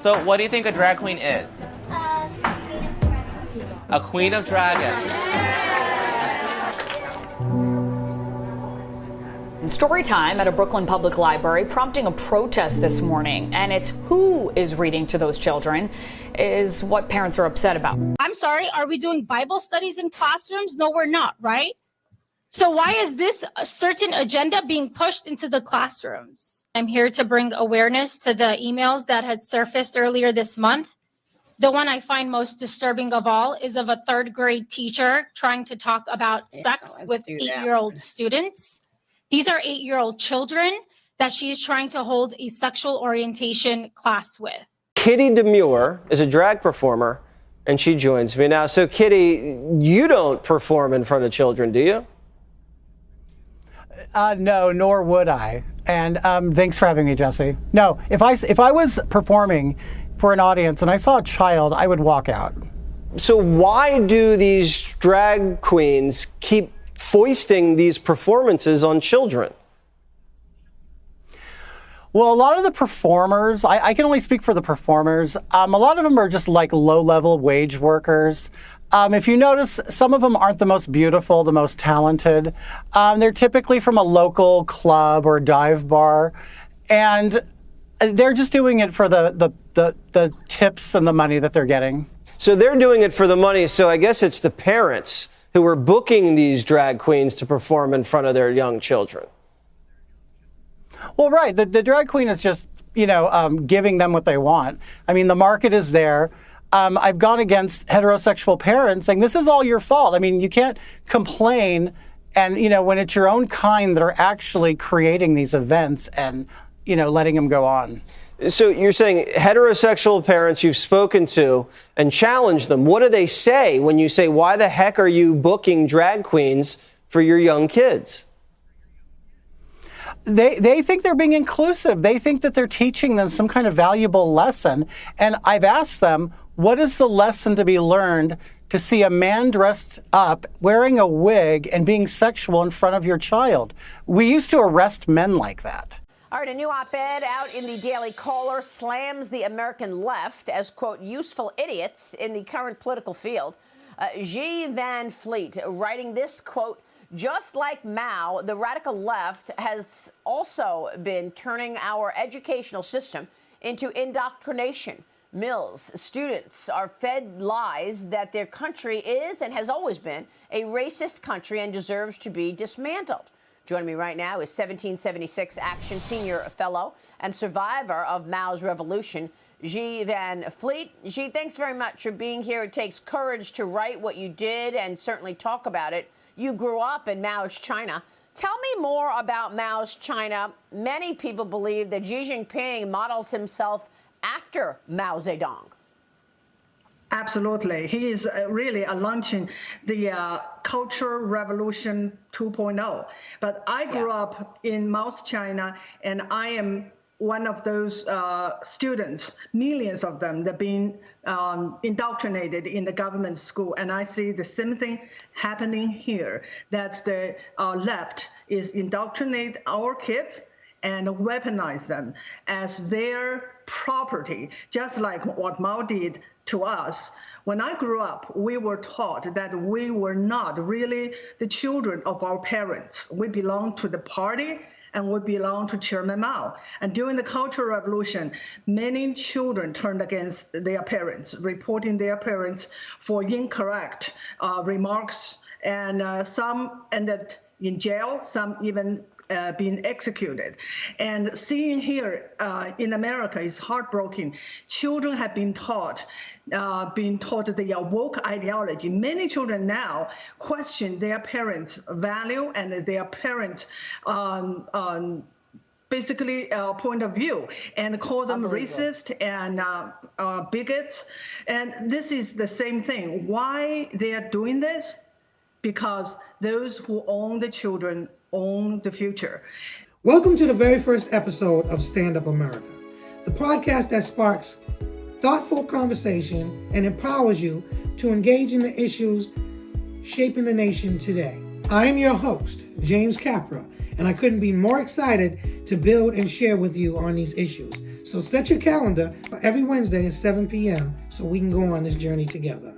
So what do you think a drag queen is? A queen of dragons. Story time at a Brooklyn public library prompting a protest this morning. And it's who is reading to those children is what parents are upset about. I'm sorry, are we doing Bible studies in classrooms? No, we're not, right? So why is this a certain agenda being pushed into the classrooms? I'm here to bring awareness to the emails that had surfaced earlier this month. The one I find most disturbing of all is of a third grade teacher trying to talk about sex with 8-year-old students. These are 8-year-old children that she's trying to hold a sexual orientation class with. Kitty Demure is a drag performer, and she joins me now. So, Kitty, you don't perform in front of children, do you? No, nor would I. And thanks for having me, Jesse. No, if I was performing for an audience and I saw a child, I would walk out. So why do these drag queens keep foisting these performances on children? Well, a lot of the performers, I can only speak for the performers. A lot of them are just like low-level wage workers. If you notice, some of them aren't the most beautiful, the most talented. They're typically from a local club or dive bar, and they're just doing it for the tips and the money that they're getting. So they're doing it for the money, so I guess it's the parents who are booking these drag queens to perform in front of their young children. Well, right. The drag queen is just, giving them what they want. I mean, the market is there. I've gone against heterosexual parents saying, this is all your fault. I mean, you can't complain. And, when it's your own kind that are actually creating these events and, letting them go on. So you're saying heterosexual parents you've spoken to and challenged them. What do they say when you say, why the heck are you booking drag queens for your young kids? They think they're being inclusive. They think that they're teaching them some kind of valuable lesson. And I've asked them, what is the lesson to be learned to see a man dressed up, wearing a wig, and being sexual in front of your child? We used to arrest men like that. All right, a new op-ed out in the Daily Caller slams the American left as, quote, useful idiots in the current political field. G. Van Fleet writing this, quote, just like Mao, the radical left has also been turning our educational system into indoctrination. Mills students are fed lies that their country is and has always been a racist country and deserves to be dismantled. Joining me right now is 1776 Action Senior Fellow and survivor of Mao's revolution, G. Van Fleet. G, thanks very much for being here. It takes courage to write what you did and certainly talk about it. You grew up in Mao's China. Tell me more about Mao's China. Many people believe that Xi Jinping models himself after Mao Zedong. Absolutely. He is really launching the Cultural Revolution 2.0. But I grew up in Mao's China, and I am one of those students, millions of them, that have been indoctrinated in the government school. And I see the same thing happening here, that the left is indoctrinate our kids and weaponize them as their property, just like what Mao did to us. When I grew up, we were taught that we were not really the children of our parents. We belonged to the party and we belonged to Chairman Mao. And during the Cultural Revolution, many children turned against their parents, reporting their parents for incorrect remarks, and some ended in jail, some even being executed. And seeing here in America is heartbreaking. Children have been taught the woke ideology. Many children now question their parents' value and their parents' basically point of view, and call them racist and bigots. And this is the same thing. Why they are doing this? Because those who own the children own the future. Welcome to the very first episode of Stand Up America, the podcast that sparks thoughtful conversation and empowers you to engage in the issues shaping the nation today. I am your host, James Cappra, and I couldn't be more excited to build and share with you on these issues. So set your calendar for every Wednesday at 7 p.m. so we can go on this journey together.